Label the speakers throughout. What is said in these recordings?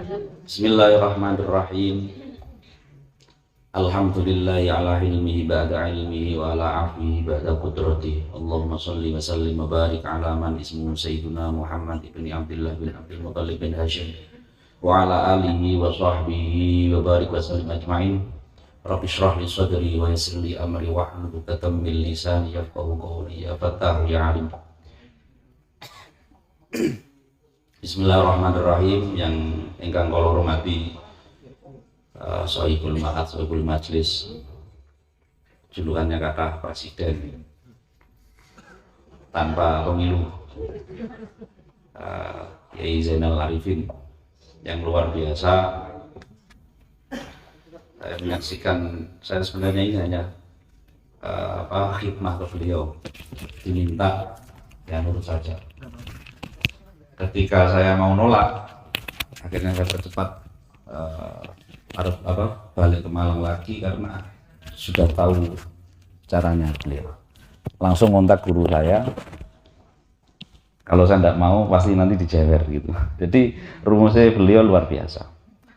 Speaker 1: Bismillahirrahmanirrahim. Alhamdulillahi ala ilmihi ba'da ilmihi wa ala afihi ba'da qudratihi. Allahumma salli wa sallim wa barik ala man ismuhu Sayyiduna Muhammad ibni Abdullah bin Abdul Muttalib bin Hashim wa ala alihi wa sahbihi wa barik wa sallim ajma'in. Rabbi shrah li sadri wa yassir li amri wahlul 'uqdatam min lisani yafqahu qawli. Ya Fattah ya Alim. Bismillahirrahmanirrahim. Yang ingkang kula hormati Sohibul Ma'ad, Sohibul Majlis, julukannya kata presiden tanpa pemilu, Kiai Zainal Arifin, yang luar biasa. Saya menyaksikan, saya sebenarnya ini hanya khidmah ke beliau, diminta ya nurut saja. Ketika saya mau nolak, akhirnya saya percepat harus balik ke Malang lagi karena sudah tahu caranya beliau. Langsung kontak guru saya. Kalau saya tidak mau pasti nanti dijewer gitu. Jadi rumusnya beliau luar biasa.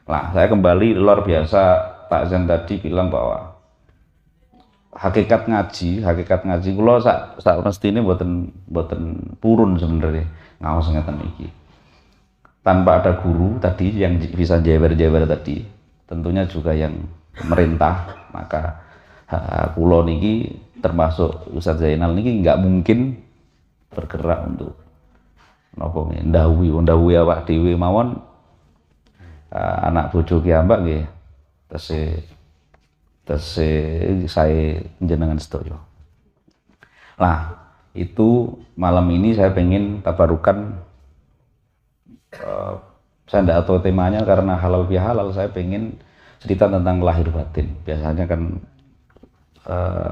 Speaker 1: Nah, saya kembali luar biasa. Pak Zain tadi bilang bahwa hakikat ngaji kula sak mestine mboten purun sebenarnya. Ngaos ngeten iki. Tanpa ada guru tadi yang bisa jewer-jewer tadi, tentunya juga yang pemerintah, maka kula niki termasuk Ustaz Zainal niki nggak mungkin bergerak untuk napa ndhawuhi awak dhewe mawon anak bojo ki ambak nggih tese saya jenengan sedaya. Lah, itu malam ini saya pengen tabarukan, saya tidak tahu temanya karena halal bihalal, saya pengen cerita tentang lahir batin. Biasanya kan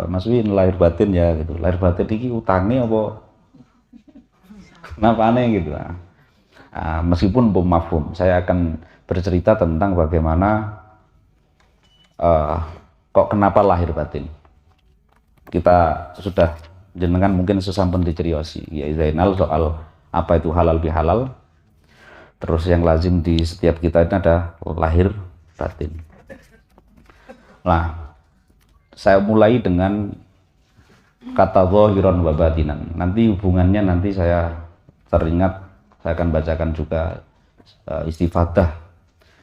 Speaker 1: Mas Win lahir batin ya gitu. Lahir batin ini utangnya apa kenapa aneh gitu. Meskipun mafhum, saya akan bercerita tentang bagaimana kok kenapa lahir batin. Kita sudah jenengan mungkin sesampun diceriosi ya Zainal soal apa itu halal bihalal. Terus yang lazim di setiap kita ini ada lahir batin. Nah, saya mulai dengan kata zahiran wa batinan. Nanti hubungannya nanti saya teringat, saya akan bacakan juga istifadah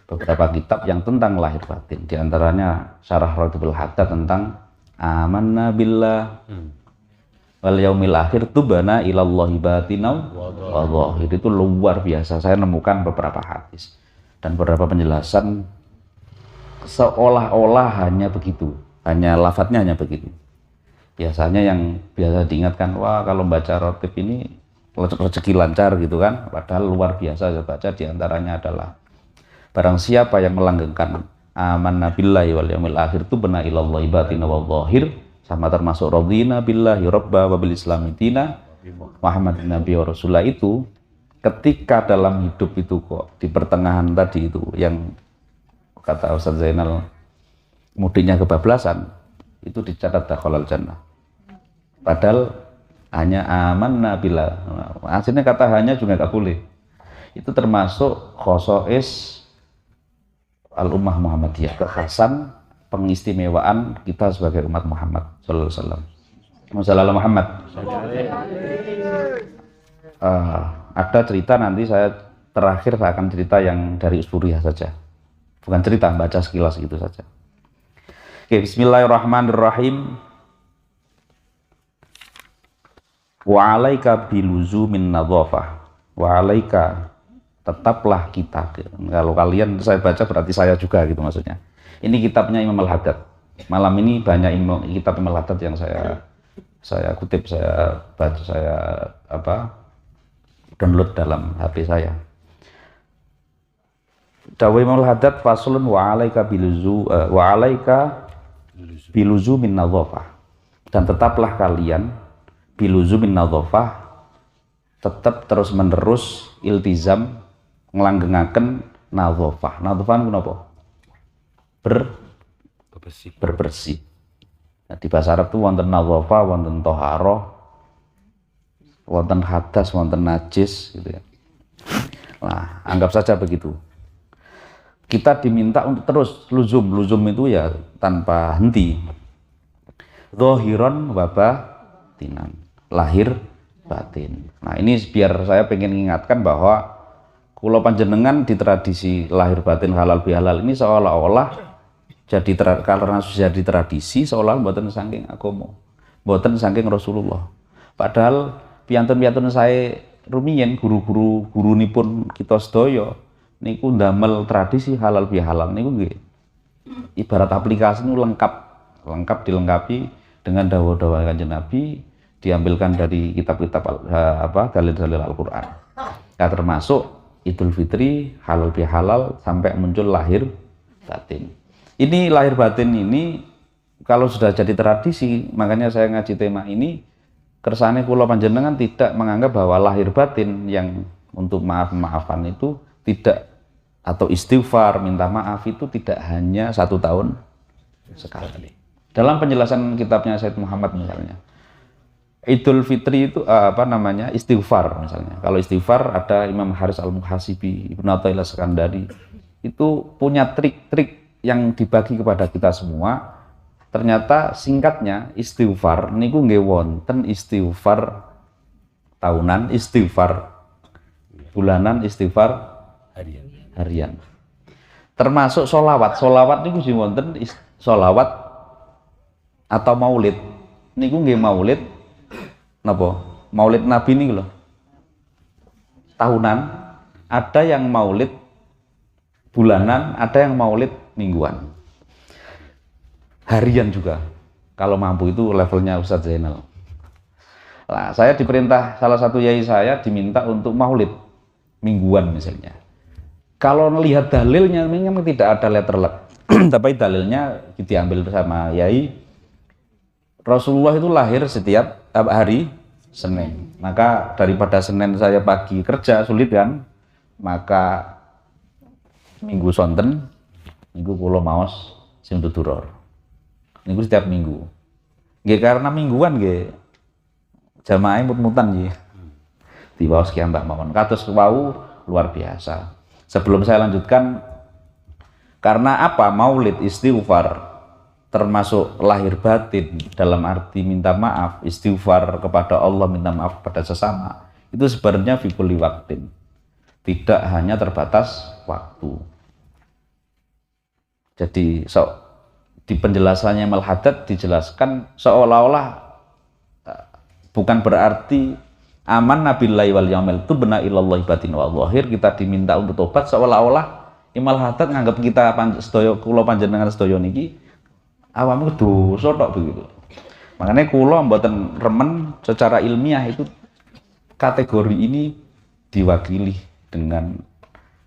Speaker 1: beberapa kitab yang tentang lahir batin. Di antaranya Syarah Radhul Haddad tentang amanna billah wal yaumil akhir tubana ilallahi batinau wa zahir. Itu luar biasa. Saya nemukan beberapa hadis dan beberapa penjelasan seolah-olah hanya begitu, hanya lafadznya hanya begitu. Biasanya yang biasa diingatkan, wah kalau baca rotib ini rezeki lancar gitu kan, padahal luar biasa. Saya baca diantaranya adalah barang siapa yang melanggengkan amanna billahi wal yaumil akhir tubana ilallahi batinau wa zahir, sama termasuk radhina billahi rabba wa bil islami dina Muhammadin nabi wa rasulullah, itu ketika dalam hidup itu kok di pertengahan tadi itu yang kata Ustaz Zainal mudiknya kebablasan, itu dicatat dakhalal jannah. Padahal hanya amanna billah. Aslinya kata hanya juga nggak boleh. Itu termasuk khosois al-ummah Muhammadiyah, kekhasan pengistimewaan kita sebagai umat Muhammad sallallahu alaihi wasallam. Wasallallahu Muhammad. Ada cerita, nanti saya terakhir saya akan cerita yang dari Usburiyah saja. Bukan cerita, baca sekilas gitu saja. Oke, bismillahirrahmanirrahim. Wa 'alaika biluzumin nadhafah. Wa 'alaika, tetaplah kita. Kalau kalian, saya baca berarti saya juga gitu maksudnya. Ini kitabnya Imam Al-Haddad. Malam ini banyak kitab Imam Al-Haddad yang saya kutip, saya baca, saya download dalam HP saya. Dawai Imam Al-Haddad faslun wa 'alaika biluzu min nadhafah. Dan tetaplah kalian biluzu min nadhafah, tetap terus menerus iltizam ngelanggengaken nadhafah. Nadhafah menapa? Berbersih. Nah, di bahasa Arab itu wonten nadhafah, wonten thaharah, wonten hadas, wonten najis gitu ya. Nah, anggap saja begitu. kita diminta untuk terus luzum itu ya tanpa henti. Zahiron wa batinan, lahir batin. Nah ini biar saya pengen mengingatkan bahwa kula panjenengan di tradisi lahir batin halal bihalal ini seolah-olah jadi karena sudah jadi tradisi seolah mboten saking agama, mboten saking Rasulullah. Padahal piyantun-piyantun saya rumiyin guru-gurunipun kita sedaya niku ndamel tradisi halal bihalal niku nggih ibarat aplikasi niku lengkap dilengkapi dengan dawuh-dawuh Kanjeng Nabi, diambilkan dari kitab-kitab dalil-dalil Al-Qur'an. Nah, termasuk Idul Fitri, halal bihalal sampai muncul lahir batin. Ini lahir batin ini kalau sudah jadi tradisi, makanya saya ngaji tema ini kersane kula panjenengan tidak menganggap bahwa lahir batin yang untuk maaf-maafan itu tidak, atau istighfar minta maaf itu tidak hanya 1 tahun sekali. Dalam penjelasan kitabnya Said Muhammad misalnya, Idul Fitri itu istighfar misalnya. Kalau istighfar ada Imam Haris Al-Muhasibi, Ibnu Athaillah Sekandari itu punya trik-trik yang dibagi kepada kita semua. Ternyata singkatnya istighfar niku nggih wonten istighfar tahunan, istighfar bulanan, istighfar harian. Termasuk sholawat niku sing wonten sholawat atau maulid niku nggih maulid napa? Maulid Nabi niku lho. Tahunan, ada yang maulid bulanan, ada yang maulid mingguan. Harian juga. Kalau mampu itu levelnya Ustadz Zainal. Nah, saya diperintah salah satu yai saya diminta untuk maulid mingguan misalnya. Kalau melihat dalilnya memang tidak ada letter luck. Tapi dalilnya diambil sama yai. Rasulullah itu lahir setiap hari Senin. Maka daripada Senin saya pagi kerja sulit kan, maka minggu sonten, minggu kula maos sing tuturor. Niku setiap minggu. Nggih karena mingguan nggih jamaah mut-mutan nggih. Diwaos ki ambak mawon. Kados wau luar biasa. Sebelum saya lanjutkan, karena apa maulid istighfar termasuk lahir batin dalam arti minta maaf, istighfar kepada Allah, minta maaf kepada sesama, itu sebenarnya fi kulli waqtin, tidak hanya terbatas waktu. Jadi di penjelasannya Mal-Haddad dijelaskan seolah-olah bukan berarti aman nabillahi wal yaumil itu benar ilallahi batin wa zahir, kita diminta untuk tobat seolah-olah Imal Haddad nganggap kita sedaya kula panjenengan sedaya niki awam dosa tok begitu. Makanya kula mboten remen secara ilmiah itu kategori ini diwakili dengan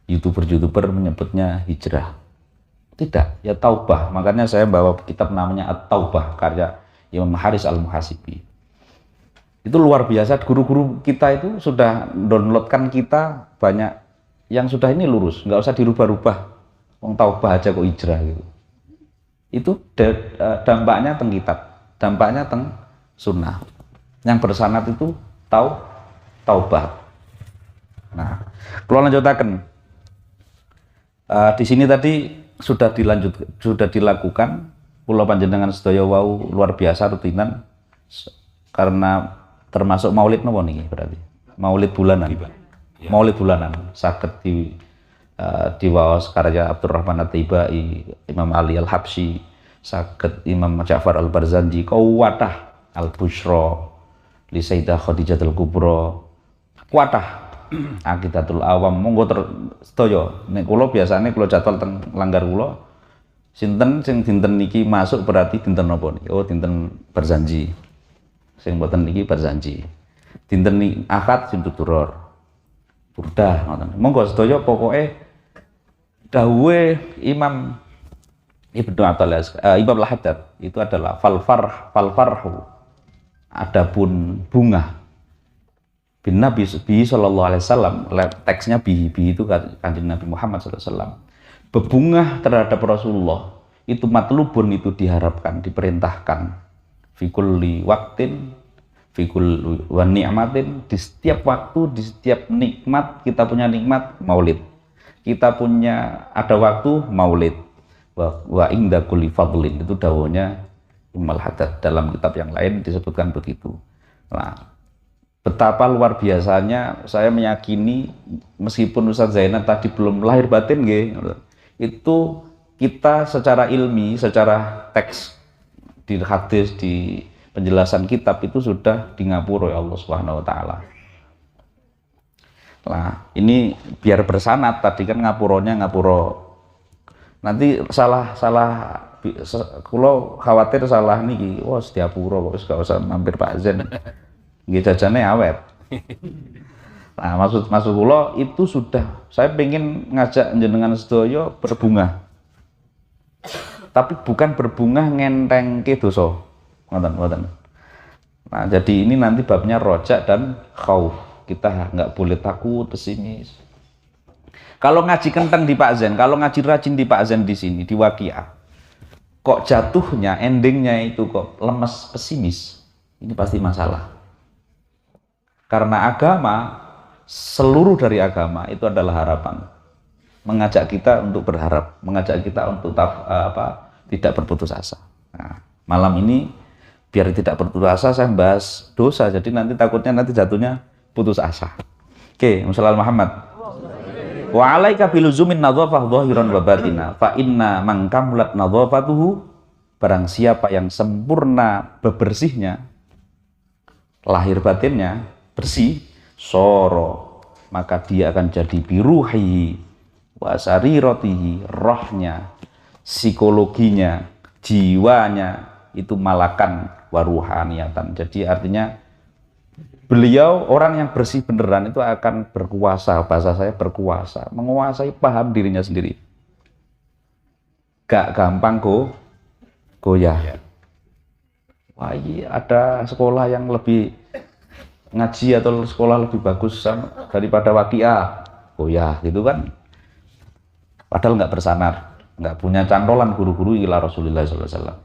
Speaker 1: YouTuber menyebutnya hijrah. Tidak, ya taubah. Makanya saya bawa kitab namanya At-Taubah karya Imam Haris Al-Muhasibi. Itu luar biasa, guru-guru kita itu sudah downloadkan kita banyak yang sudah ini lurus, nggak usah dirubah-rubah. Wong taubah aja kok hijrah gitu. Itu dampaknya teng kitab, dampaknya teng sunnah. Yang bersanad itu taubah. Nah, kalau lanjutaken, di sini tadi sudah dilakukan kula panjenengan sedaya wau luar biasa rutinan karena termasuk maulid napa niki berarti maulid bulanan. Maulid bulanan saged diwaos karya Abdurrahman At-Taibai, Imam Ali Al-Habsyi, saged Imam Ja'far Al-Barzanji, Qawwatah Al-Busyra li Sayyidah Khadijatul Kubra, Qawwatah Aqidatul Awam. Monggo sedaya nek kula biasane kula jadwal teng langgar kula sinten sing dinten niki masuk berarti dinten napa niki? Oh, dinten Barzanji. Sing mboten niki Barzanji. Dinten niki Ahad sing tuturor. Burdah ngoten. Monggo sedaya pokoke dawuhe Imam Ibnu Athaillah Imam Al-Haddad itu adalah fal farhu adapun bunga bin Nabi sallallahu alaihi wasallam, teksnya bi itu Kanjeng Nabi Muhammad sallallahu alaihi wasallam. Bebungah terhadap Rasulullah itu matlubun, itu diharapkan, diperintahkan fi kulli waqtin fi kulli wa ni'matin, di setiap waktu, di setiap nikmat. Kita punya nikmat maulid, kita punya ada waktu maulid wa inda kulli fadlin, itu dawuhnya Imam Al-Haddad. Dalam kitab yang lain disebutkan begitu. Nah, betapa luar biasanya saya meyakini, meskipun Ustaz Zainal tadi belum lahir batin itu kita secara ilmi, secara teks di hadis, di penjelasan kitab itu sudah di ngapura ya Allah Subhanahu wa taala. Nah, ini biar bersanad, tadi kan ngapuronya ngapuro. Nanti salah kalau khawatir salah niki, wah Setiapuro kok gak usah mampir Pak Zen. Nggih jajane awet. Nah, maksud kula itu sudah saya pengen ngajak jenengan sedaya berbunga. Tapi bukan berbunga ngentengke dosa. Ngoten. Nah, jadi ini nanti babnya rojak dan khauf. Kita nggak boleh takut, pesimis. Kalau ngaji kenteng di Pak Zen, kalau ngaji rajin di Pak Zen di sini, di Waqiah, kok jatuhnya, endingnya itu kok lemes, pesimis, ini pasti masalah. Karena agama, seluruh dari agama itu adalah harapan. Mengajak kita untuk berharap, mengajak kita untuk tidak berputus asa. Nah, malam ini biar tidak berputus asa, saya bahas dosa, jadi nanti takutnya nanti jatuhnya putus asa. Oke, Muhammad Muhammad. Wa alaika biluzumin nadhafah dhahiran wa batina fa inna man kamulat nadhafatuhu, barang siapa yang sempurna bebersihnya, lahir batinnya bersih, soro, maka dia akan jadi biruhi wa sariratihi, rohnya, psikologinya, jiwanya itu malakan waruhaniyatan. Jadi artinya beliau orang yang bersih beneran itu akan berkuasa, bahasa saya berkuasa, menguasai paham dirinya sendiri. Gak gampang goyah. Wah, iya, ada sekolah yang lebih ngaji atau sekolah lebih bagus daripada Waqiah, goyah gitu kan. Padahal nggak bersanar, nggak punya cantolan guru-guru ila Rasulullah SAW.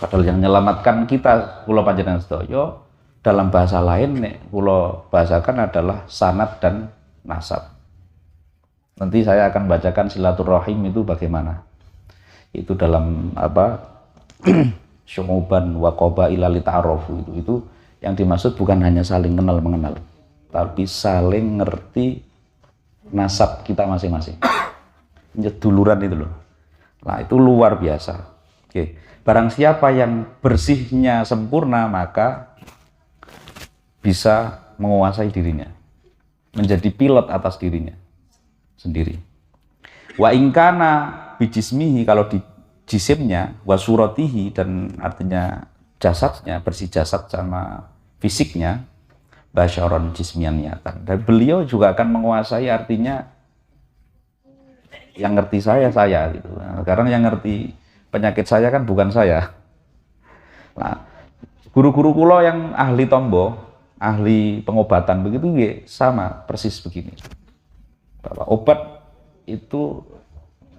Speaker 1: Padahal yang menyelamatkan kita kula panjenengan sedaya dalam bahasa lain nek kula bahasakan adalah sanad dan nasab. Nanti saya akan bacakan silaturahim itu bagaimana. Itu dalam syu'uban wa qabaila li ta'arufu, itu yang dimaksud bukan hanya saling kenal mengenal, tapi saling ngerti nasab kita masing-masing. Duluran itu loh. Nah, itu luar biasa. Oke. Barang siapa yang bersihnya sempurna, maka bisa menguasai dirinya, menjadi pilot atas dirinya sendiri. Wa ingkana bijismihi, kalau di jisimnya, wa suratihi, dan artinya jasadnya, bersih jasad sama fisiknya, basyaron jismian niatan. Dan beliau juga akan menguasai, artinya yang ngerti saya gitu. Nah, sekarang yang ngerti penyakit saya kan bukan saya. Nah, guru-guru kula yang ahli tombo, ahli pengobatan begitu sama persis begini. Bahwa obat itu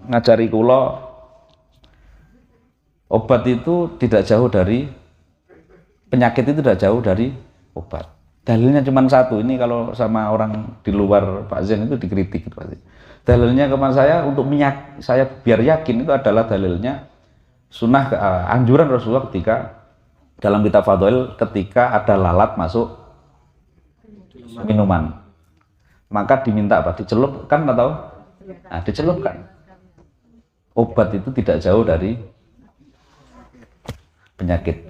Speaker 1: ngajari kula, obat itu tidak jauh dari penyakit, itu tidak jauh dari obat. Dalilnya cuma satu, ini kalau sama orang di luar Pak Zen itu dikritik pasti. Dalilnya kepada saya untuk saya biar yakin itu adalah dalilnya sunnah, anjuran Rasulullah ketika dalam kitab Fadhail, ketika ada lalat masuk minuman, maka diminta apa? Dicelupkan atau? Nah, dicelupkan. Obat itu tidak jauh dari penyakit.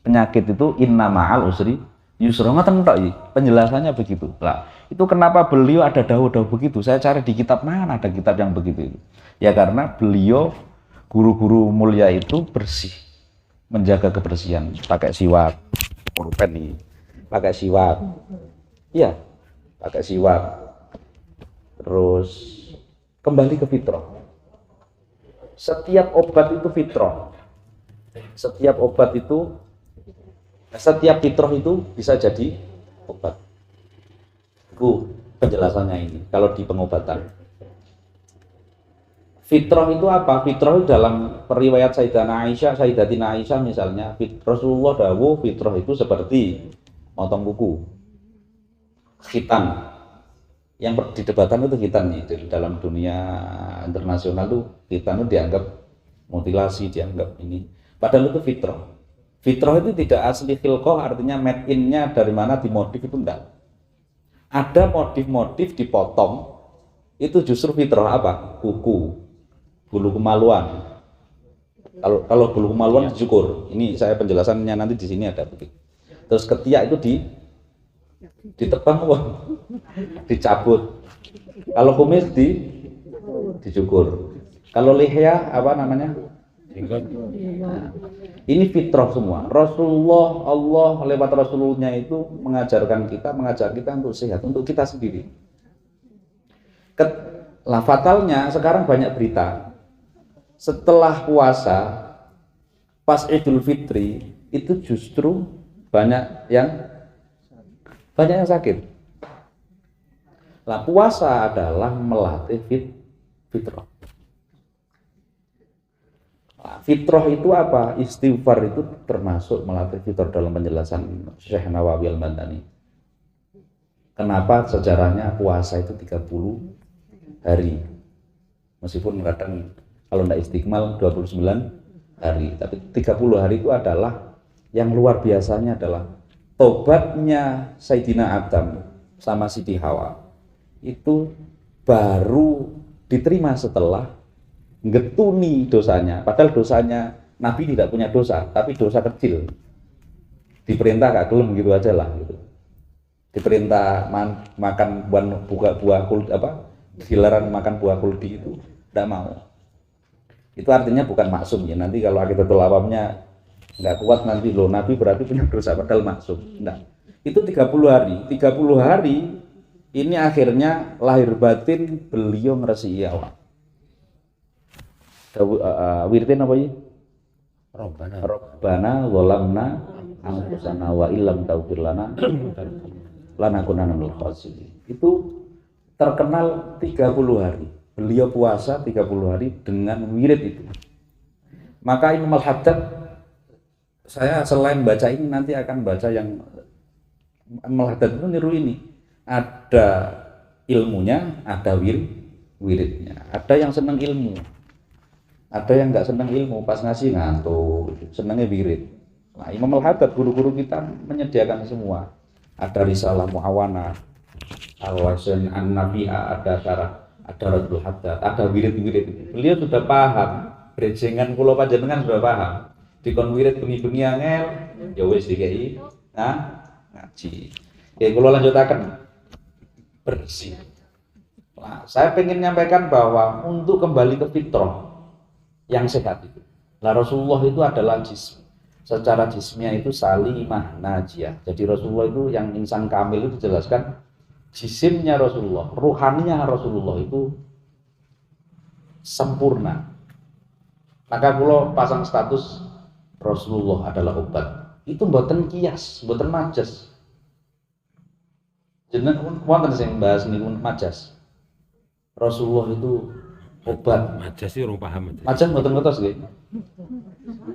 Speaker 1: Penyakit itu inna ma'al usri yusra, ngoten tok iki. Penjelasannya begitu. Lah, itu kenapa beliau ada dawuh-dawuh begitu? Saya cari di kitab mana ada kitab yang begitu itu. Ya karena beliau guru-guru mulia itu bersih, menjaga kebersihan, pakai siwak, pulpen nih, pakai siwak. Iya, pakai siwak. Terus kembali ke fitrah. Setiap obat itu fitrah. Setiap fitrah itu bisa jadi obat. Itu penjelasannya ini kalau di pengobatan. Fitrah itu apa? Fitrah itu dalam periwayat Sayyidatina Aisyah misalnya, Rasulullah dawuh fitrah itu seperti motong kuku, khitan, Yang didebatkan itu khitan nih, di dalam dunia internasional tuh khitan itu dianggap mutilasi, dianggap ini. Padahal itu fitrah. Fitrah itu tidak asli khilqah, artinya made in-nya dari mana dimodif itu enggak. Ada modif-modif dipotong, itu justru fitrah apa? Kuku, bulu kemaluan. Kalau bulu kemaluan dicukur. Ini saya penjelasannya nanti di sini ada begitu. Terus ketiak itu ditebang wah, dicabut. Kalau kumis dicukur. Kalau lihya apa namanya? Nah, ini fitrah semua. Rasulullah, Allah lewat Rasulullah itu mengajak kita untuk sehat, untuk kita sendiri. Lah fatalnya sekarang banyak berita. Setelah puasa, pas Idul Fitri itu justru banyak yang sakit. Lah puasa adalah melatih fitrah. Nah, fitrah itu apa? Istighfar itu termasuk melatih fitrah dalam penjelasan Syekh Nawawi Al-Madani. Kenapa sejarahnya puasa itu 30 hari? Meskipun kadang kalau tidak istiqmal 29 hari, tapi 30 hari itu adalah yang luar biasanya adalah tobatnya Sayyidina Adam sama Siti Hawa itu baru diterima setelah ngetuni dosanya. Padahal dosanya Nabi tidak punya dosa, tapi dosa kecil. Diperintah gak gelem gitu aja lah gitu. Diperintah makan buah kuldi apa? Dilarang makan buah kuldi itu tidak mau. Itu artinya bukan maksum ya. Nanti kalau Aqidatul Awamnya nggak kuat nanti loh Nabi berarti punya dosa padahal maksum. Enggak. Itu 30 hari. 30 hari ini akhirnya lahir batin beliau ngeresi awak. Wiridin apa ya? Rabbana zalamna anfusana wa illam taghfir lana lanakunanna minal khasirin. Itu terkenal 30 hari. Beliau puasa 30 hari dengan wirid itu. Maka Imam Al-Haddad, saya selain baca ini nanti akan baca yang Imam Al-Haddad itu niru ini. Ada ilmunya, ada wiridnya. Ada yang senang ilmu, ada yang nggak senang ilmu, pas ngasih ngantuk, senangnya wirid. Nah, Imam Al-Haddad guru-guru kita menyediakan semua. Ada risalah muawana, al-wasan an-nafi'ah, ada syarah, ada Radul Haddad, ada wirid-wirid. Beliau sudah paham, brejengan kula panjenengan sudah paham. Dikon wirid bengi-bengi angel, ya wis dikai. Nah, ngaji. Oke, kula lanjutaken. Bersih. Nah, saya ingin menyampaikan bahwa untuk kembali ke fitrah yang sehat itu. Nah, Rasulullah itu adalah jism. Secara jismnya itu salimah najiyah. Jadi Rasulullah itu yang insan kamil itu dijelaskan jisimnya Rasulullah, ruhaninya Rasulullah itu sempurna. Maka kalau pasang status Rasulullah adalah obat, itu mboten kias, mboten majas. Jeneng wonten sing bahas niku majas. Rasulullah itu obat.
Speaker 2: Majas sih orang paham.
Speaker 1: Majas mboten ngertos nggih.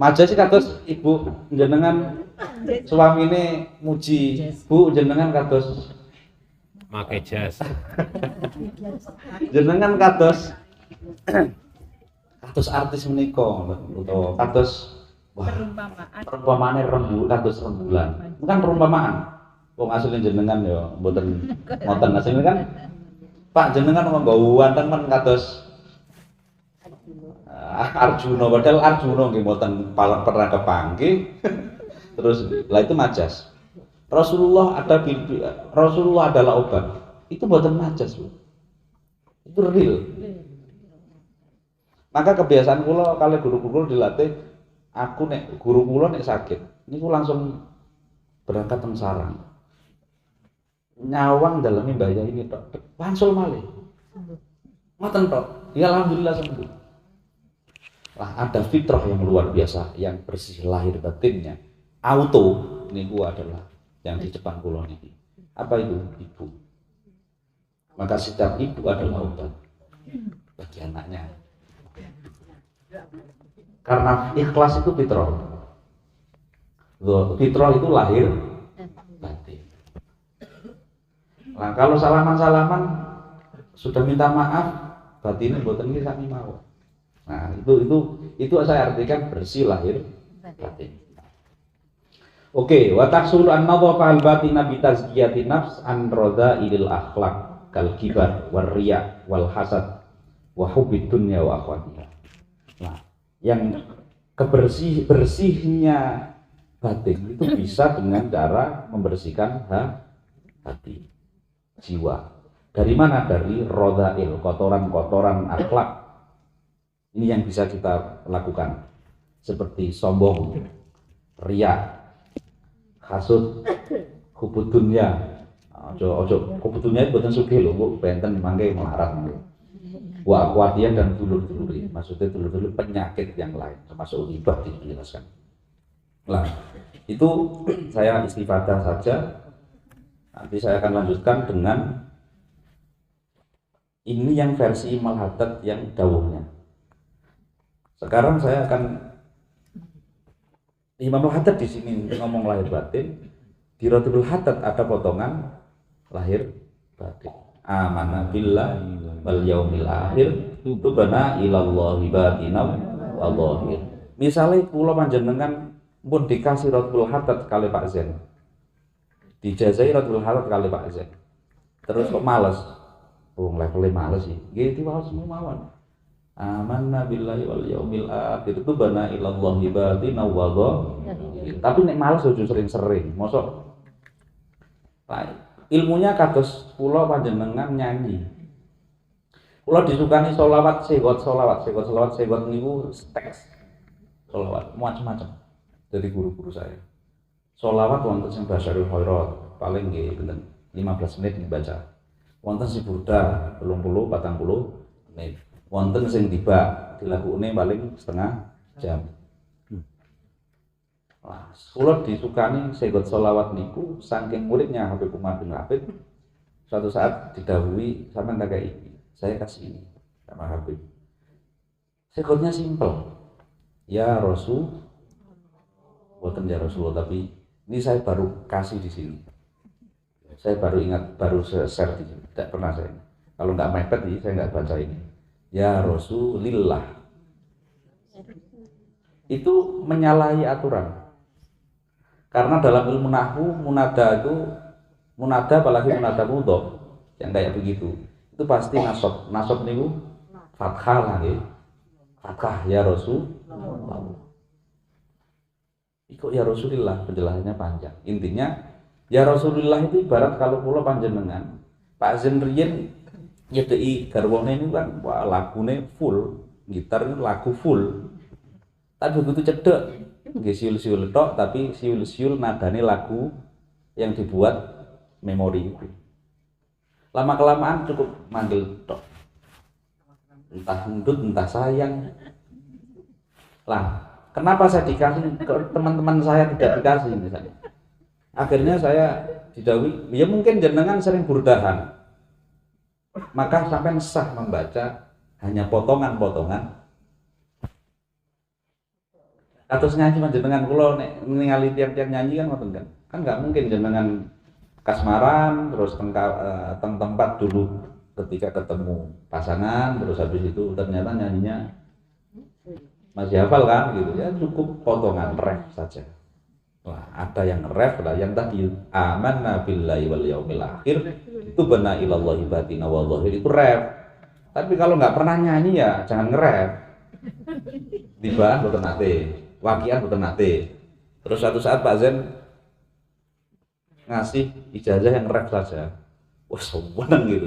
Speaker 1: Majas sih kados ibu jenengan suamine muji, Bu jenengan kados
Speaker 2: Make jas.
Speaker 1: jenengan kados artis menika utawa kados perumpamaan kados rembulan. Bukan perumpamaan. Wong asline jenengan ya mboten ngoten asline kan Pak jenengan nganggo wonten men kados Arjuna, padahal Arjuna nggih mboten pernah kepanggih. Terus lah itu majas. Rasulullah adalah obat. Itu mboten majas, Bu. Itu real. Maka kebiasaan kula kali guru-guru dilatih, aku nek guru kula nek sakit, niku langsung berangkat teng sarang. Nyawang daleme mbaya ini tok, langsung malih. Ngoten tok. Ya alhamdulillah sembuh. Lah ada fitrah yang luar biasa yang bersih lahir batinnya. Auto niku adalah yang di depan kula niki. Apa itu? Ibu. Maka setiap ibu adalah obat bagi anaknya. Karena ikhlas itu fitrah. Fitrah itu lahir batin. Nah, kalau salaman-salaman sudah minta maaf, batinnya mboten nggih sami mawon. Nah, itu saya artikan bersih lahir batin. Oke, wa tahsulu an-nadhafa al-batina bi tazkiyati nafs an radha'il akhlaq kal kibar war riya wal hasad wa hubbid dunya wa akhwatiha. Nah, yang bersihnya batin itu bisa dengan cara membersihkan hati, jiwa. Dari mana? Dari radha'il, kotoran-kotoran akhlak. Ini yang bisa kita lakukan, seperti sombong, riya, hasud, hubud dunya. Ojo hubud dunya itu boten sugih lho, kok benten mangke melarat. Wa akhwatiyan dan dulur-dulur. Maksudnya dulur-dulur penyakit yang lain, termasuk ghibah dijelaskan. Nah, itu saya istifadah saja. Nanti saya akan lanjutkan dengan ini yang versi Malhadat yang dawuhnya. Sekarang saya akan Imam Al-Haddad di sini ngomong lahir batin, di Radhul Haddad ada potongan lahir batin. Amana billah wal yaumil akhir tubana ilallahi batina wa dhahir. Misalnya kula panjenengan pun dikasih Radhul Haddad kali Pak Zen, dijazai Radhul Haddad kali Pak Zen, terus kok males, levelnya males sih, gitu harus mawon. Amanna billahi wal yaumil akhir itu bana ilallahi batina wa dhahir. Tapi nek males ojo sering-sering. Mosok ilmunya kados kula panjenengan nyanyi. Kula disukani sholawat segot niku teks. Sholawat macam-macam dari guru-guru saya. Sholawat wonten sing Basyarul Khairat paling nggih pinten 15 menit dibaca. Wonten sing burda 30 40 menit. Wonten sing tiba dilakune paling setengah jam. Nah, kula disukani segot sholawat niku saking muridnya Habib Umar bin Hafid. Suatu saat didhawuhi sampean tak iki, saya kasih ini sama Habib. Segotnya simpel. Ya Rasul, bukan ya Rasul, tapi ini saya baru kasih di sini. Saya baru ingat, baru share di sini. Tidak pernah saya. Kalau nggak mepet nih, saya nggak baca ini. Ya Rasulillah. Itu menyalahi aturan. Karena dalam ilmu nahwu munada itu munada apalagi munada mudhof yang kayak begitu. Itu pasti nasab. Nasab niku fathah lah nggih. Fathah ya Rasulullah. Iku ya Rasulillah penjelasannya panjang. Intinya ya Rasulillah itu ibarat kalau kula panjenengan Pak Zen riyen nyedeki garwane ini kan wah lagune full, gitar ini lagu full. Tapi begitu cedek nggih siul-siul tok, tapi siul-siul nadane lagu yang dibuat memori itu. Lama-kelamaan cukup manggil tok. Entah hendut, entah sayang. Lah, kenapa saya dikasih ke teman-teman saya tidak dikasih misalnya? Akhirnya saya didhawuhi, ya mungkin jenengan sering burdahan. Maka sampai sah membaca hanya potongan-potongan. Kados nyanyi panjenengan kula nek ningali tiap-tiap nyanyi kan ngoten kan. Kan enggak mungkin jenengan kasmaran terus teng tempat dulu ketika ketemu pasangan terus habis itu ternyata nyanyinya masih hafal kan gitu ya, cukup potongan ref saja. Wah, ada yang ref lah, yang tadi amanna billahi wal yaumil akhir itu bana ilallahi batina wa dhahir itu ref. Tapi kalau nggak pernah nyanyi ya jangan ngeref. Dibahas boten nate, waqiah boten nate. Terus suatu saat Pak Zen ngasih ijazah yang ref saja. Wah, seneng gitu.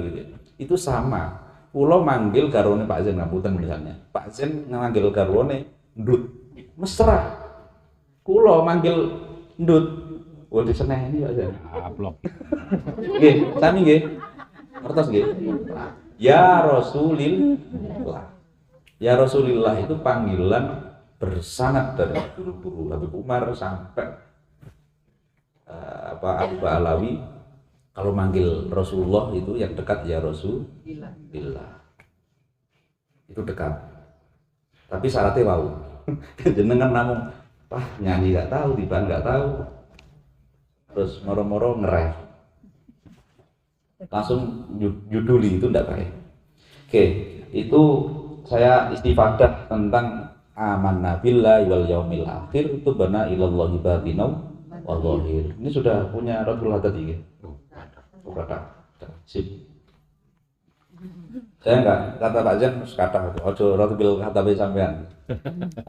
Speaker 1: Itu sama. Kula manggil garwane Pak Zen ngapunten misalnya. Pak Zen manggil garwane ndut. Mesra. Kula manggil ndut. Wah diseneni Pak Zen.
Speaker 2: Aplok.
Speaker 1: Nggih, sami nggih. Ngertos nggih? Ya Rasulillah. Ya Rasulillah itu panggilan bersanad dari guru-guru Habib Umar sampai Abu Ba'alawi. Kalau manggil Rasulullah itu yang dekat ya Rasulillah. Itu dekat. Tapi syaratnya wau. Jenengan namun nyanyi nggak tahu, tiba nggak tahu. Terus moro-moro ngeref. Langsung juduli itu enggak baik. Oke, itu saya istifadah tentang amanna billahi wal yaumil akhir itu bana ilallahi batinau wa zahir. Ini sudah punya Rabbul Hadati ya? Oh, kata. Sip. Saya enggak, kata Pak Zen kata ojo Rabbul Hadati sampean.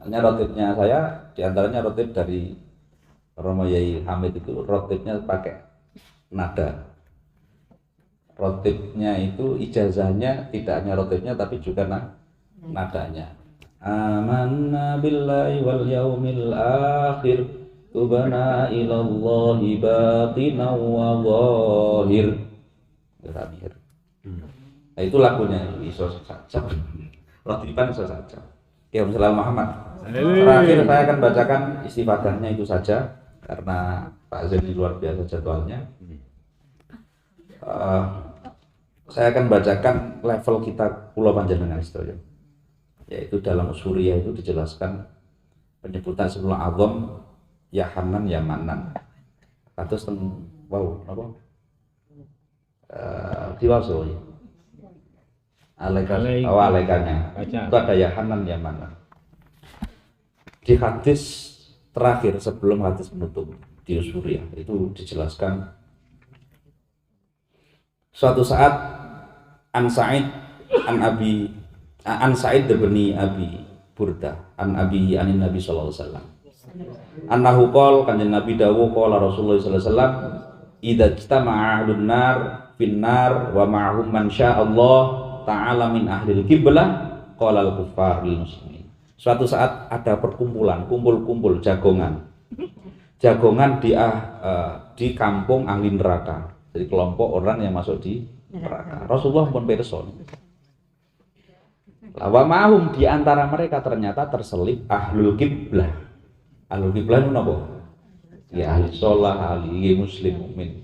Speaker 1: Hanya rotibnya saya diantaranya rotib dari Romo Yai Hamid itu rotibnya pakai nada. Rotibnya itu ijazahnya tidak hanya rotibnya tapi juga nadanya. Amanna billahi wal yaumil akhir tubana ilallahi batina wa zahir. Terakhir. Nah, itu lagunya iso saja. Rotiban iso saja. Ya Rasulullah Muhammad. Terakhir saya akan bacakan istifadahnya itu saja karena Pak Zen luar biasa jadwalnya. Saya akan bacakan level kita Pulau Panjenengan sedaya. Yaitu dalam Usuriyah itu dijelaskan penyebutan sebelum azam ya Hanan ya Manan. Kados teng wow apa? Diwaso ya. Alaikanya. Itu ada ya Hanan ya Manan. Di hadis terakhir sebelum hadis penutup di Usuriyah itu dijelaskan suatu saat an Sa'id bin Abi Burdah an Abi anin Nabi sallallahu alaihi wasallam annahu qol kanjeng Nabi dawuh qala Rasulullah sallallahu alaihi wasallam idza ijtama'a ahlun nar fin nar wa ma'hum man Allah ta'ala min ahlil qiblah qala al kuffar lil muslimin. Suatu saat ada perkumpulan kumpul jagongan di kampung ahli neraka. Jadi kelompok orang yang masuk di neraka. Rasulullah pun person. Wa ma'hum di antara mereka ternyata terselip ahlul qiblah. Ahlul qiblah itu apa? Ya ahli sholat, ahli muslim mukmin.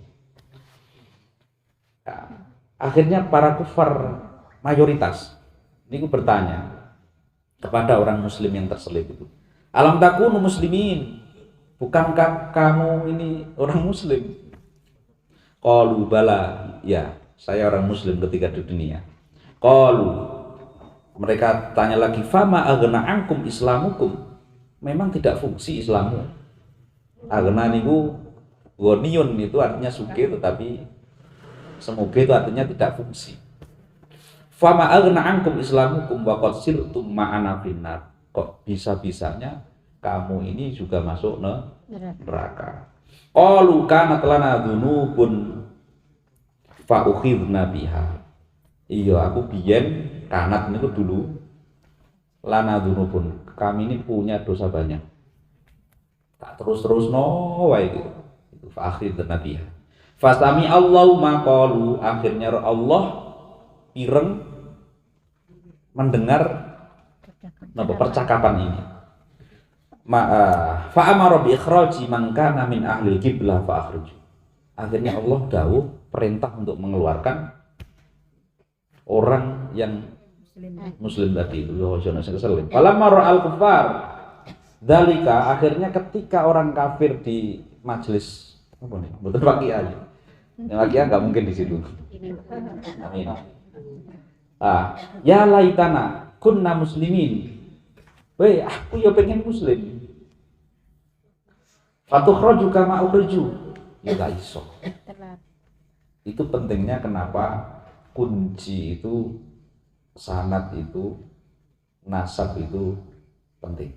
Speaker 1: Nah, akhirnya para kufar mayoritas ini bertanya kepada orang muslim yang terselip itu. Alam takunu muslimin? Bukankah kamu ini orang muslim? Qalu bala, ya, saya orang muslim ketika di dunia. Qalu, mereka tanya lagi, fama aghna ankum islamukum? Memang tidak fungsi Islammu. Aghna niku ghaniyun itu artinya sugih tetapi semoga itu artinya tidak fungsi. Fama aghna ankum islamukum wa qad sirtum ma'ana finnar. Kok bisa-bisanya kamu ini juga masuk neraka. Qalu kanat lana dzunubun fa ukhidna biha. Iya, aku biyen kanat niku dulu lana dzunubun. Kami ini punya dosa banyak. Tak terus-terusno wae gitu. Itu fa akhidna biha. Fasami Allahu ma qalu, akhirnya Allah ireng mendengar percakapan ini. Fa'amara bi ikhraji man kana min ahlil qiblah fa akhriju. Akhirnya Allah dawuh perintah untuk mengeluarkan orang yang muslim tadi itu. Falamma ra'al kufar dalika, akhirnya ketika orang kafir di majelis apa nih? Betul Waqiah. Yang Waqiah enggak mungkin di situ. Amin. Ya laitana kunna muslimin. Weh, aku ya pengen muslim. Fatukhraju kama ukhriju. Ya gak iso. Itu pentingnya kenapa kunci itu, sanad itu, nasab itu penting.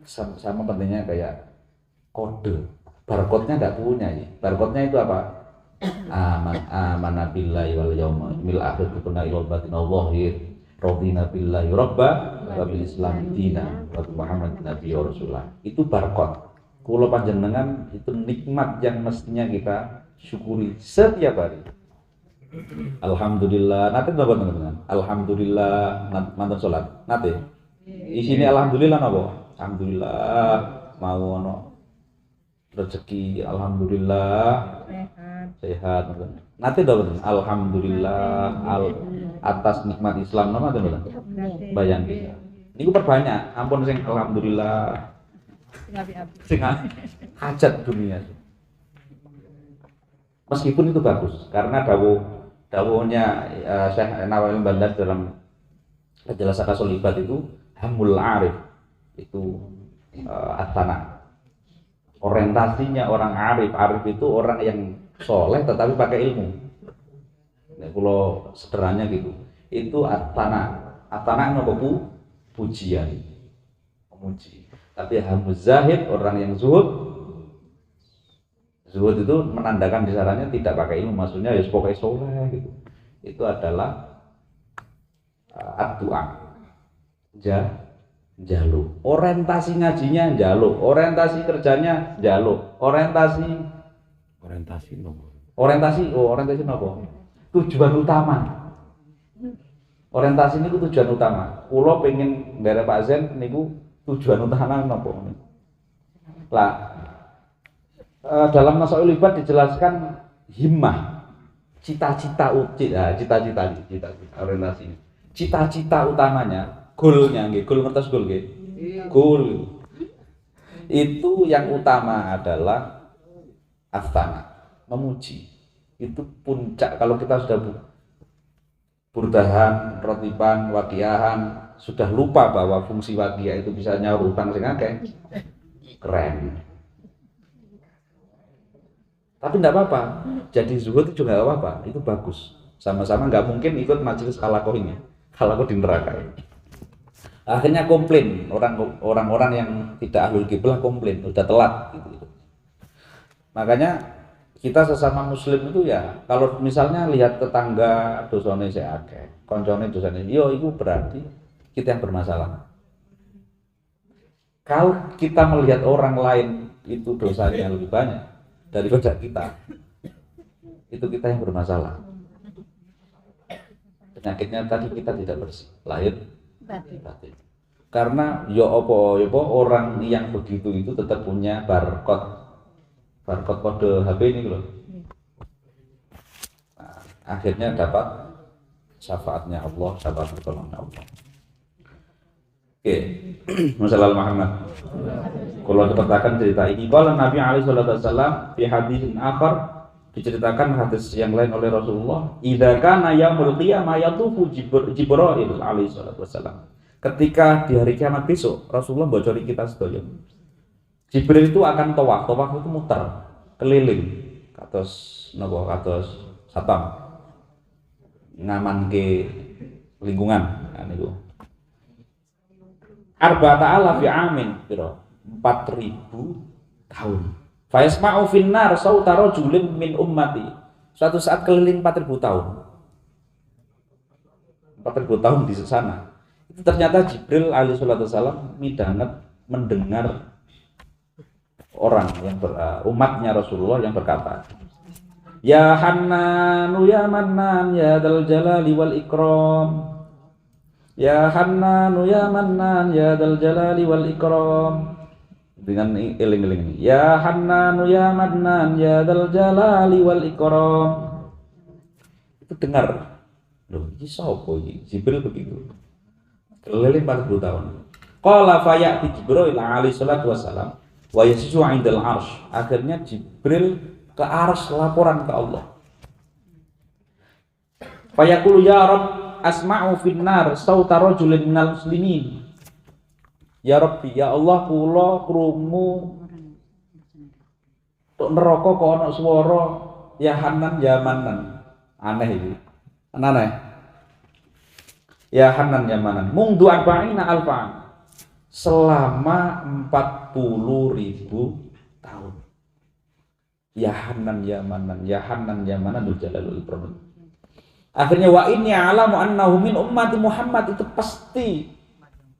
Speaker 1: Sama pentingnya kayak kode. Barcode-nya enggak punya ya. Barcode-nya itu apa? Amanna billahi wal yaumil akhir kunna ilal batin zahir. Radina billahi rabba wa bil islam dina wa Muhammad nabi rasulullah. Itu barcode. Kula panjenengan itu nikmat yang mestinya kita syukuri setiap hari. Alhamdulillah. Nate napa teman-teman? Alhamdulillah mantan salat. Nate. Isine alhamdulillah napa? Alhamdulillah mau ono rezeki, alhamdulillah sehat. Nate teman-teman. Alhamdulillah atas nikmat Islam napa teman-teman? Bayang kita. Niku perbanyak. Ampun sing alhamdulillah. Sing hajat dunia. Meskipun itu bagus karena dawuh dawuhnya Syekh Nawawi Bandar dalam penjelasan Kasul Ibad itu hamul arif itu at-tana. Orientasinya orang arif itu orang yang soleh tetapi pakai ilmu. Nah, kalau sederhananya gitu. Itu at-tana. At-tana itu pujian, memuji. Tapi hamuz zahid orang yang zuhud itu menandakan disarannya tidak pakai ilmu, maksudnya ya pokoknya soleh gitu. Itu adalah ad-du'a, jaluk. Orientasi ngajinya jaluk, orientasi kerjanya jaluk, orientasi nopo? Tujuan utama. Orientasi ini tujuan utama. Kulo pengen dari Pak Zen niku tujuan utama nopo? Lah dalam Nasaul Ibad dijelaskan himmah, cita-cita orientasi. Cita-cita utamanya, goalnya, goal ngertos goal nggih? Goal. Itu yang utama adalah astana, memuji. Itu puncak kalau kita sudah burdahan, rotiban, waqiahan, sudah lupa bahwa fungsi waqiah itu bisa nyaur utang sing akeh. Keren. Tapi enggak apa-apa. Jadi zuhud itu juga enggak apa-apa. Itu bagus. Sama-sama enggak mungkin ikut majelis halakoh ini. Halakoh di neraka. Akhirnya komplain orang-orang yang tidak ahlul qiblah komplain, udah telat gitu. Makanya kita sesama muslim itu ya kalau misalnya lihat tetangga dosane sik akeh, koncone dosane yo itu berarti kita yang bermasalah. Kalau kita melihat orang lain itu dosanya lebih banyak daripada kita, itu kita yang bermasalah. Penyakitnya tadi kita tidak bersih, lahir batin. Karena yo opo orang yang begitu itu tetap punya barcode kode HP ini loh. Nah, akhirnya dapat syafaatnya Allah, syafaat pertolongan Allah. Oke, masalah Muhammad. Kalau diceritakan cerita ini, kalau Nabi alaihi wasallam di hadisin akhar diceritakan hadis yang lain oleh Rasulullah, idza kana yaumul qiyamah yatufu Jibril alaihi wasallam. Ketika di hari kiamat besok, Rasulullah bocori kita sedaya. Jibril itu akan tawaf itu muter keliling kados satam ngamanke lingkungan niku. Arba'ata alaf fi amin pira 4.000 tahun. Fa yasma'u finnar sauta rajulin min ummati. Suatu saat keliling 4.000 tahun. 4.000 tahun di sana. Itu ternyata Jibril alaihi wasallam midanget mendengar orang yang umatnya Rasulullah yang berkata, ya Hannanu ya Mannan ya Dzal Jalali wal Ikram, ya Hannanu ya Mannan ya Dzal Jalali wal Ikram, dengan eling-eling ini, ya Hannanu ya Mannan ya Dzal Jalali wal Ikram. Itu dengar, loh ini sapa iki? Jibril begitu keliling 40 tahun. Qala fa ya'ti Jibril alaihi salatu wassalam wa yasju 'indal 'arsy. Akhirnya Jibril ke arsy laporan ke Allah. Fa yaqulu ya Rabb asma'u finnar sauta rajulin minal muslimin. Ya Rabbi, ya Allah kula krungu tok neraka kok ana swara ya Hanan ya Manan. Aneh iki. Aneh. Ya Hanan ya Manan. Mungdu arba'ina alfan. Selama 40.000 tahun. Ya Hanan ya Manan, ya Hanan ya Manan dzul jalalul ikram. Akhirnya wa inni a'lamu annahu min ummati Muhammad, itu pasti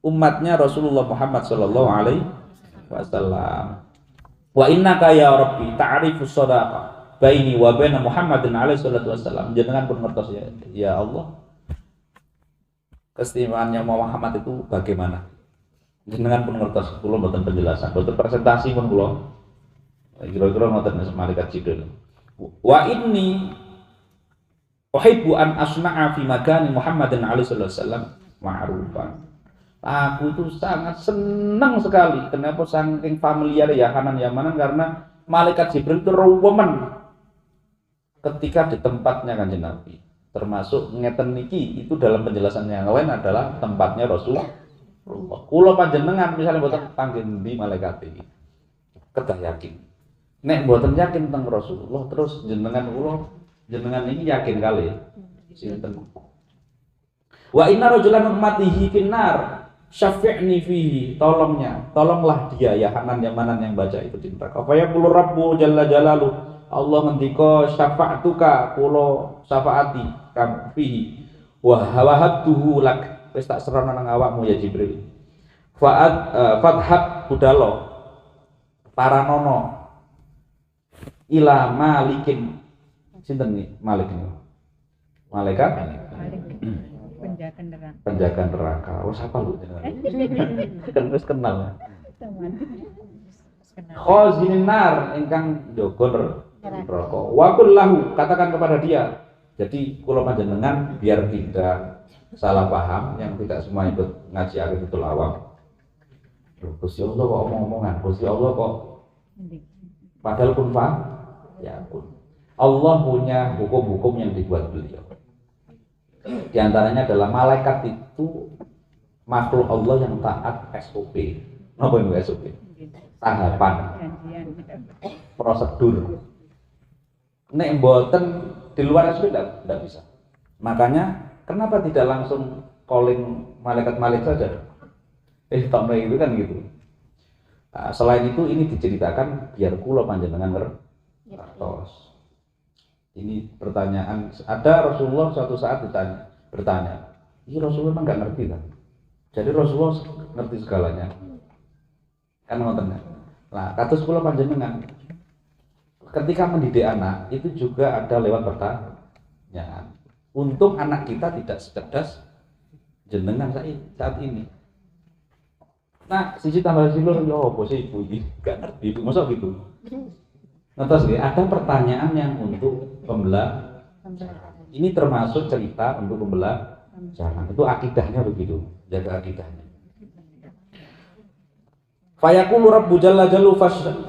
Speaker 1: umatnya Rasulullah Muhammad sallallahu alaihi wasallam. Wa innaka ya Rabbi ta'rifu shadaqah baini wa baina Muhammadin alaihi salatu wasallam. Jenengan pun ngertos ya Allah, keistimewaannya Muhammad itu bagaimana? Jenengan pun ngertos, kula mboten penjelasan, mboten presentasi pun kula. Kira-kira ngoten malaikat Jibril. Wa inni uhibbu an asna'a fi makani Muhammadin alaihi wasallam ma'rufan. Aku itu sangat senang sekali. Kenapa saking familiar ya Hanan ya Manan? Karena malaikat Jibril itu ruwemen ketika di tempatnya Kanjeng Nabi. Termasuk ngeten niki itu dalam penjelasan yang lain adalah tempatnya Rasulullah. Kula panjenengan misalnya mboten panggih ndi malaikat iki. Kedah yakin. Nek mboten yakin tentang Rasulullah terus jenengan ini yakin kali sinten. Wa inna rajulan ummatihi finnar syafi'ni fihi, tolonglah dia ya Hanan yang Manan yang baca itu di neraka. Fa yaqulu rabbu jalla jalalu, Allah ngendika syafa'tuka, kula syafaati kang fihi wa hawahabtuhu lak, wis tak serana nang awakmu ya Jibril. Fadhab budalo paranono ila malikin, sinten nih Malik ini? Malaikat penjaga neraka. Oh siapa lu? Kan wis kenal. Khazinin nar ingkang jaga neraka. Wa qul lahu, katakan kepada dia. Jadi kula panjenengan biar tidak salah paham, yang tidak semua ikut ngaji Aqidatul Awam. Gusti Allah kok omong-omongan, Gusti Allah kok padahal kun fa ya kun. Allah punya hukum-hukum yang dibuat beliau. Di antaranya adalah malaikat itu makhluk Allah yang taat SOP. Apa itu SOP? Tahapan, prosedur. Nek mboten di luar SOP tidak bisa. Makanya kenapa tidak langsung calling malaikat saja? Tamna itu kan gitu. Nah, selain itu ini diceritakan biar kula panjenengan ngertos. Ini pertanyaan, ada Rasulullah suatu saat bertanya, ini Rasulullah memang nggak ngerti kan? Jadi Rasulullah ngerti segalanya, kan ngoten. Nah, kados kula panjenengan, ketika mendidik anak itu juga ada lewat pertanyaan. Untung anak kita tidak secerdas jenengan saat ini. Nah, siji tambah silur, ya apa sih ibu ini? Gak ngerti, masa gitu. Ngertos nggih, ada pertanyaan yang untuk pembelajaran. Ini termasuk cerita untuk pembelajaran. Itu akidahnya begitu, jaga akidahnya. Fayaqulu rabbu jalla jalu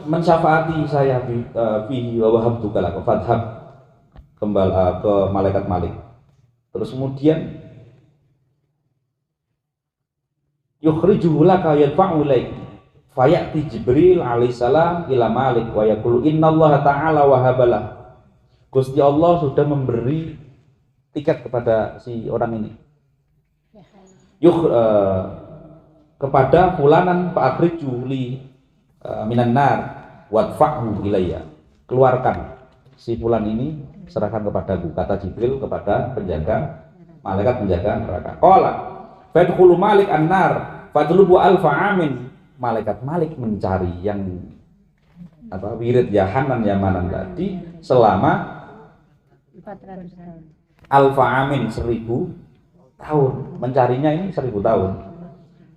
Speaker 1: mensyafaati saya fihi wa wahabtuka lak fadhhab kembali ke malaikat Malik. Terus kemudian yukhrijuhu laka yadfa'u ilaik. Fayati Jibril alaihissalam ila Malik wa yaqulu innallaha ta'ala wahabalah. Gusti Allah sudah memberi tiket kepada si orang ini. Kepada fulanan fa'akhriju li minan nar wadfa'hu ilayya. Keluarkan si fulan ini, serahkan kepadaku, kata Jibril kepada malaikat penjaga neraka. Qala fadkhulu Malik an-nar fadlubu alfa amin. Malaikat Malik mencari yang wirid ya Hanan ya Manan tadi selama
Speaker 3: 400 tahun.
Speaker 1: alfa amin 1000 tahun. Mencarinya ini 1000 tahun.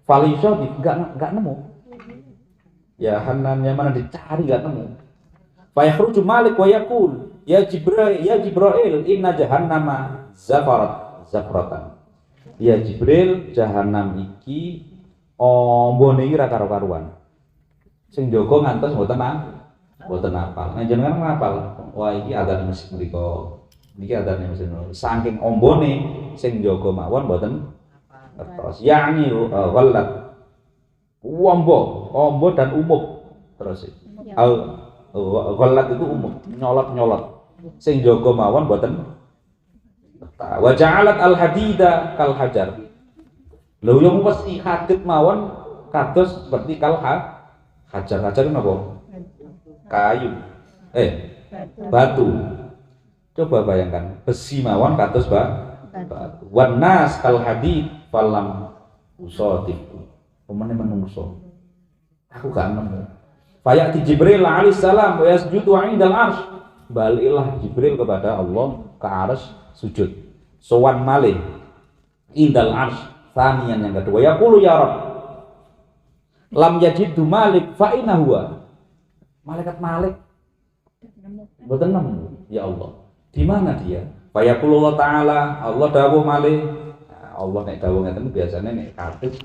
Speaker 1: Falisha enggak nemu. Ya Hanan ya Manan dicari enggak nemu. Fa yakhruju Malik wa yaqul ya Jibril inna jahannama zafratan. Ya Jibril, jahanam iki ombone iki ra karo-karuan. Sing jaga ngantos mboten apal. Nek jenengan ngapal, wah iki adzan masjid mriko. Niki adzane masjid. Saking ombone sing jaga mawon mboten ngertos. Yani walad. Ombo dan umum. Terus walad itu umum, nyolot. Sing jaga mawon mboten. Wa ja'alat al-hadida kal hajar. Lho yang mesti hadid mawon kados seperti kal hajar napa? Kayu. Batu. Coba bayangkan, besi mawon kados batu. Wan nas kal hadid falam usatiku. Pemene menungso. Aku gak nemu. Fayati Jibril alaihissalam wa yasjudu 'indal arsy. Balilah Jibril kepada Allah ke arsy sujud. Sowan malih indal arsy. Thanian yang kedua, yaqulu ya Rabb lam yajidu Malik fa inna huwa. Malaikat Malik mboten nemu ya Allah. Di mana dia? Fa yaqulu Allah taala, Allah dawuh malih. Allah nek dawuh ngeten biasane nek hadis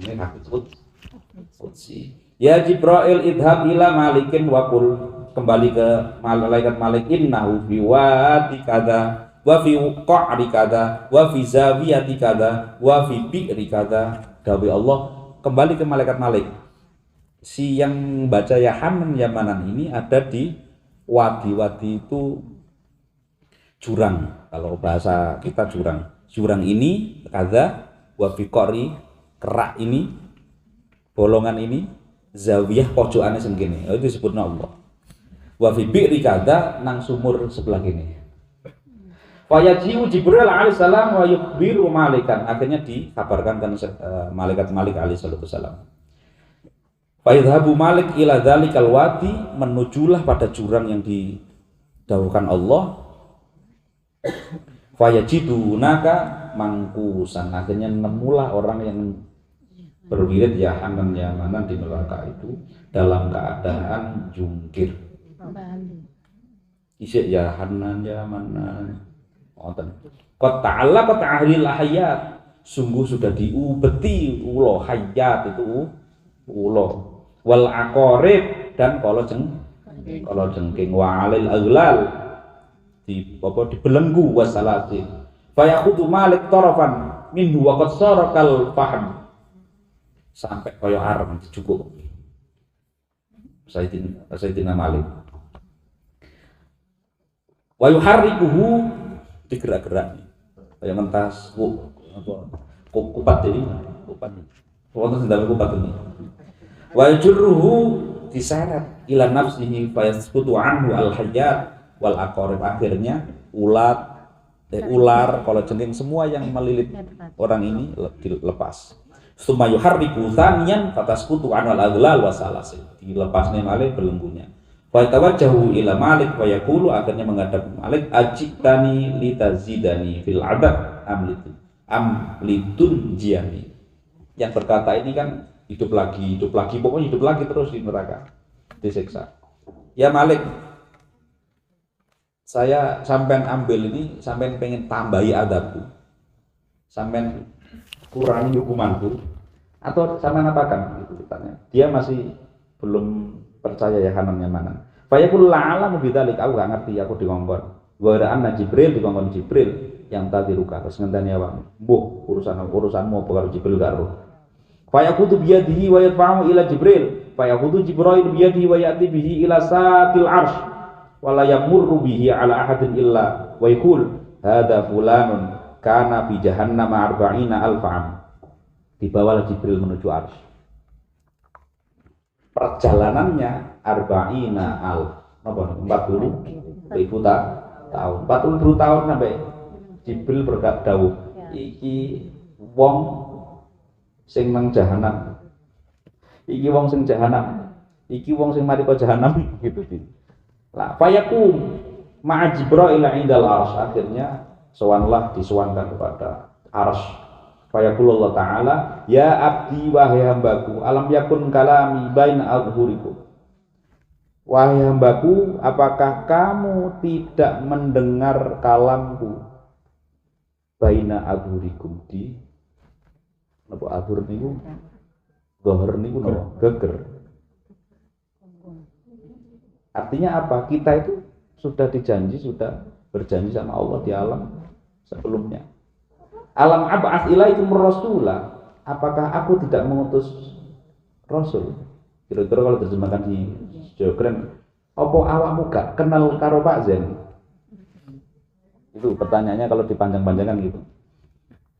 Speaker 1: qudsi. Ya Jibril idhab ila Malikin wa qul, kembali ke malaikat Malik innahu fi wadi kadza wa fi qa'ri kada, wa fi zawiyati kada, wa fi bi'ri kada. Dawi Allah kembali ke malaikat si yang baca ya Hanan ya Manan ini ada di wadi-wadi itu jurang, kalau bahasa kita jurang ini kada, wa fi qa'ri kerak ini, bolongan ini, zawiyah pojokane sing kene. Itu disebutna Allah. Wa fi bi'ri kada nang sumur sebelah kene. Fayaji'u Jibril alaihissalam wa yukhbiru Malikan. Akhirnya dikabarkan kan malaikat Malik alaihissalam. Fayadhabu Malik ila dzalikal wadi, menujulah pada jurang yang didahulukan Allah. Fayajidunaka mangkusan. Akhirnya nemulah orang yang berwirid ya Hanan ya Manan di neraka itu dalam keadaan jungkir. Isik ya Hanan ya Manan. Qad ta'allaqat ahlil hayat, sungguh sudah diubeti ulo hayat itu ulo wal aqarib dan kalau jengking wa alil aghlal dibelenggu wasalatin fayakhudhu Malik tarafan minhu wa qad sarakal fahm, sampai kaya arem cukup Sayyidina Malik wa yuharrikuhu, digerak-gerak kayak mentas kupat ini wonten sendal kupat ini wa yajruhu, diseret ila nafsihi fayasqutu anhu al hayat wal aqarib. Akhirnya ular kalau jengking semua yang melilit orang ini dilepas. Summa yuharriku thaniyan fatasqutu anhu al aghlal wasalasil, dilepasnya malih belenggunya. Wa tawajjahu ila Malik wa yaqulu, akhirnya menghadap Malik, ajitani litazidani fil adab am litun jiani. Yang berkata ini kan hidup lagi, pokoknya hidup lagi terus di neraka, disiksa. Ya Malik, saya sampean ambil ini, sampean pengen tambahi adabku, sampean kurangi hukumanku, atau sampean apakan? Itu ditanya. Dia masih belum percaya ya Hanan yang Manan. Fayaqul la'alamu bidzalik, aku gak ngerti, aku dikongkon. Wa ra'anna Jibril, dikongkon Jibril yang tadi ruka terus ngenteni awakmu. Mbuh urusanmu apa karo Jibril gak roh. Fayaqutu biyadihi wa yadfa'u ila Jibril. Fayaqutu Jibril biyadihi wa ya'ti bihi ila satil arsh. Wa la yamurru bihi ala ahadin illa wa yaqul hadza fulanun kana fi jahannam 40 alf am. Dibawalah Jibril menuju arsh. Perjalanannya arba'ina alf, 40 ribu tahun, 40 tahun sampai Jibril berkata dawuh, iki wong sing nang jahanam, iki wong sing jahanam, iki wong sing mari ke jahanam gitu. Lah fayakum ma'a Jibril indal arsy, akhirnya disuwankan kepada arsy. Fayaqulullah ta'ala ya abdi wahai hambaku alam yakun kalami baina adhurikum, wahai hambaku apakah kamu tidak mendengar kalamku baina adhurikum, di apa adhur niku dhahar niku napa geger. Artinya apa? Kita itu sudah berjanji sama Allah di alam sebelumnya. Alam ab'ats ilaikum rasulah, apakah aku tidak mengutus rasul? Kira-kira kalau terjemahkan di Jawa keren, apa awakmu gak kenal karo Pak Zen? Itu pertanyaannya kalau dipanjang-panjangkan gitu.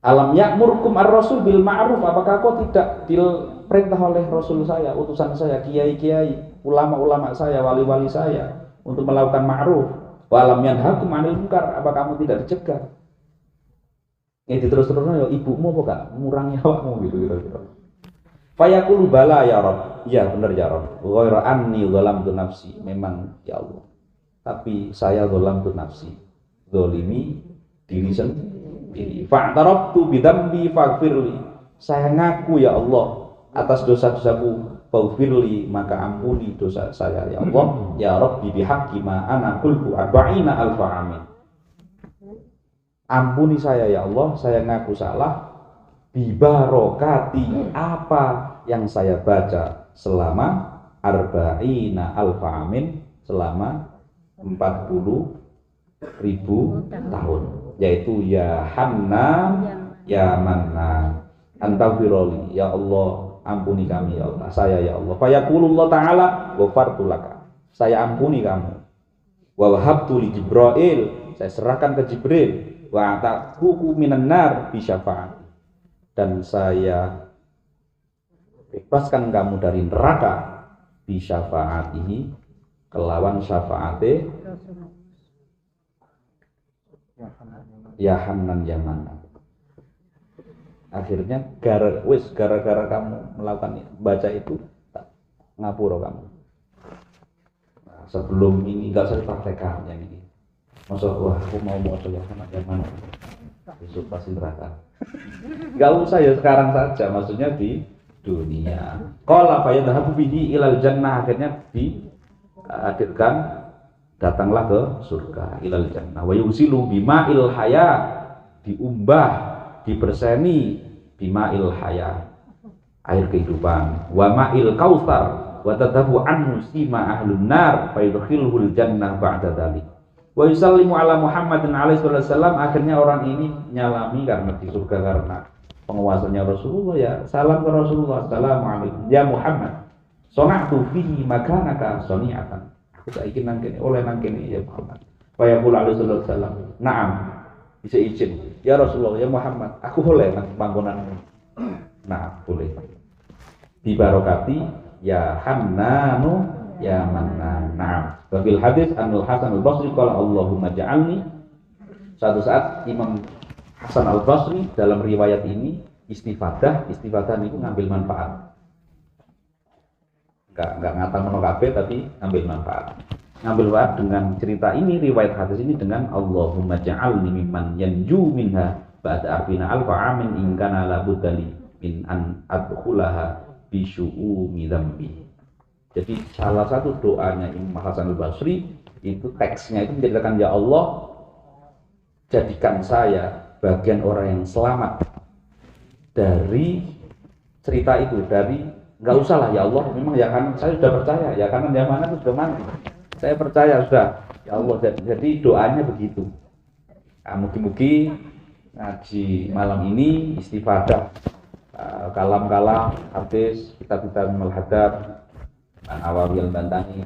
Speaker 1: Alam ya'murkum ar-rasul bil ma'ruf, apakah kau tidak diperintah oleh rasul saya, utusan saya, kiai-kiai, ulama-ulama saya, wali-wali saya untuk melakukan ma'ruf? Wa alam yanhakum 'anil munkar, apa kamu tidak dicegah? Ini terus-terusnya ya ibumu apa gak ngurangi awakmu gitu. Fayaqulu bala ya Rabb, iya benar ya Rabb. Ghairu anni zalamtu nafsi, memang ya Allah, tapi saya zalamtu nafsi, zalimi diri sendiri. Fa'taraftu bidzambi faghfirli, saya ngaku ya Allah atas dosa-dosaku, faghfirli maka ampuni dosa saya ya Allah. Ya Rabbi bihaqqi ma ana qultu 40 alfa amin, ampuni saya ya Allah, saya ngaku salah, bibarokati apa yang saya baca selama arba'ina alfa amin, selama 40 tahun, yaitu ya Hannan ya Mannan anta firoli, ya Allah ampuni kami ya Allah, saya ya Allah. Fayaqulullah ta'ala ghafartu laka, saya ampuni kamu. Wa wahabtu li Jibril, saya serahkan ke Jibril. Wa ataquku minan nar bi syafaat, dan saya bebaskan kamu dari neraka bi syafaatihi, kelawan syafaate ya Hanan ya Manan. Akhirnya gara-gara kamu melakukan baca itu, ngapura kamu. Nah, sebelum ini enggak usah dipraktekkan yang ini. Masa wah aku mau ya Hanan ya Manan, besok pasti neraka. Enggak usah ya sekarang saja, maksudnya di dunia. Qala fa yadhhabu bihi ilal jannah, akhirnya dihadirkan, datanglah ke surga, ilal jannah. Wa yusilu bima'il haya, diumbah, diberseni bima'il haya, air kehidupan. Wa ma'il kautsar wa tadhabu anhu sima ahlun nar fa yudkhilhul jannah ba'da dzalik. Wa yusallimu ala Muhammadin alaihi wasallam, akhirnya orang ini nyalami karena di surga karena penguasanya Rasulullah, ya salam ke Rasulullah, assalamualaikum ya Muhammad, sona'tu fihi makanaka soni'atan, aku saiki nang kene oleh nang kene ya Muhammad. Wa yaqulu alaihi wasallam na'am, bisa izin ya Rasulullah ya Muhammad, aku boleh nang panggonanmu. Nah boleh, di barokati ya Hannanu ya Mannan. Nah wabil hadis Anul Hasan Al Basri qala Allahumma ja'alni, suatu saat Imam Hasan Al Basri dalam riwayat ini istifadah itu ngambil manfaat, enggak ngatam mono kabeh tapi ngambil manfaat dengan cerita ini, riwayat hadis ini dengan Allahumma ja'alni mimman yanju minha ba'da arbina alfa amin in kana la budali min an adkhulaha bi syu'umi dzambi. Jadi salah satu doanya Imam Hasan Al Basri itu teksnya itu menceritakan, ya Allah jadikan saya bagian orang yang selamat dari cerita itu, dari nggak usah lah ya Allah, memang ya kan saya sudah percaya, ya kanan ya mana itu sudah mati, saya percaya sudah ya Allah. Jadi doanya begitu. Nah, mugi-mugi ngaji malam ini istifadah kalam-kalam hadis, kitab-kitab Al-Hadab, Nawawi Al-Bantani,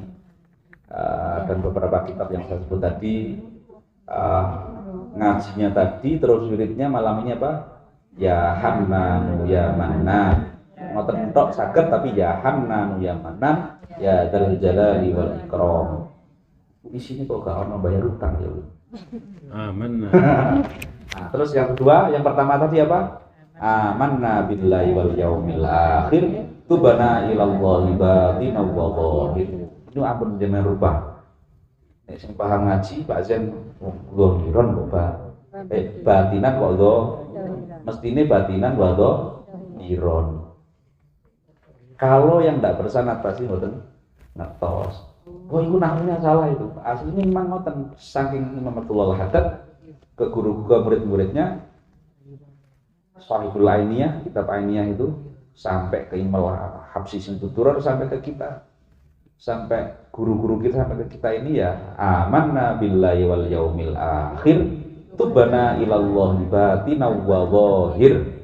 Speaker 1: dan beberapa kitab yang saya sebut tadi, ngajinya tadi terus wiridnya malam ini apa? Ya Hannanu ya Mannan. Ngoten tok saged, tapi ya Hannanu ya Mannan ya Dzal Jalali wal Ikram. Isine kok gak ono bayar utang ya.
Speaker 2: Aman.
Speaker 1: Nah, terus yang kedua, yang pertama tadi apa? Amanna billahi wal yaumil akhir, tubana ilallahi batina wa zahir. Itu ampun jenengan rubah. Nek sing paham ngaji Pak Zen zahiron kok batinan kok mestine batinan wa zahiron. Kalau yang tidak bersanad pasti ngoten ngetos. Oh itu namanya salah itu. Aslinya memang ngoten, saking Imam Abdullah Al-Haddad ke guru ke murid-muridnya Shahihul Ainiyah, kitab Ainiyah itu sampai ke Imam Habsyi Simtuturor, sampai ke kita, sampai guru-guru kita, sampai ke kita ini ya amanna billahi wal yaumil akhir, tubana ilallah batina wa zahir.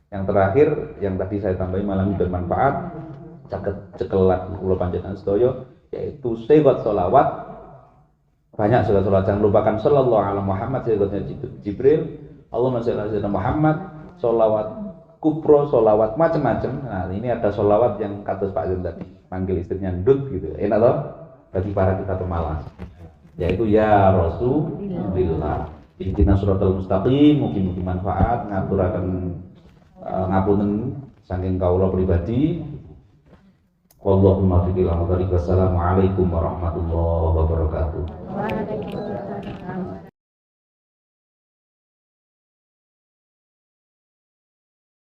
Speaker 1: Yang terakhir yang tadi saya tambahin malam ini bermanfaat, cekelat kula panjenengan sedaya, yaitu segot sholawat, banyak segot sholawat, jangan lupakan sallallahu alaihi Muhammad, segotnya Jibril, Allahumma sholli ala sayyidina Muhammad, sholawat kubro, sholawat macam-macam. Nah ini ada sholawat yang kados Pak Zin tadi, panggil istrinya ndut gitu, enak toh bagi para kita pemalas, yaitu ya Rasulillah ihdinas siratal mustaqim. Mugi-mugi manfaat, ngaturaken ngapunten saking kawula pribadi. Wallahumma fiqil. Wassalamualaikum warahmatullahi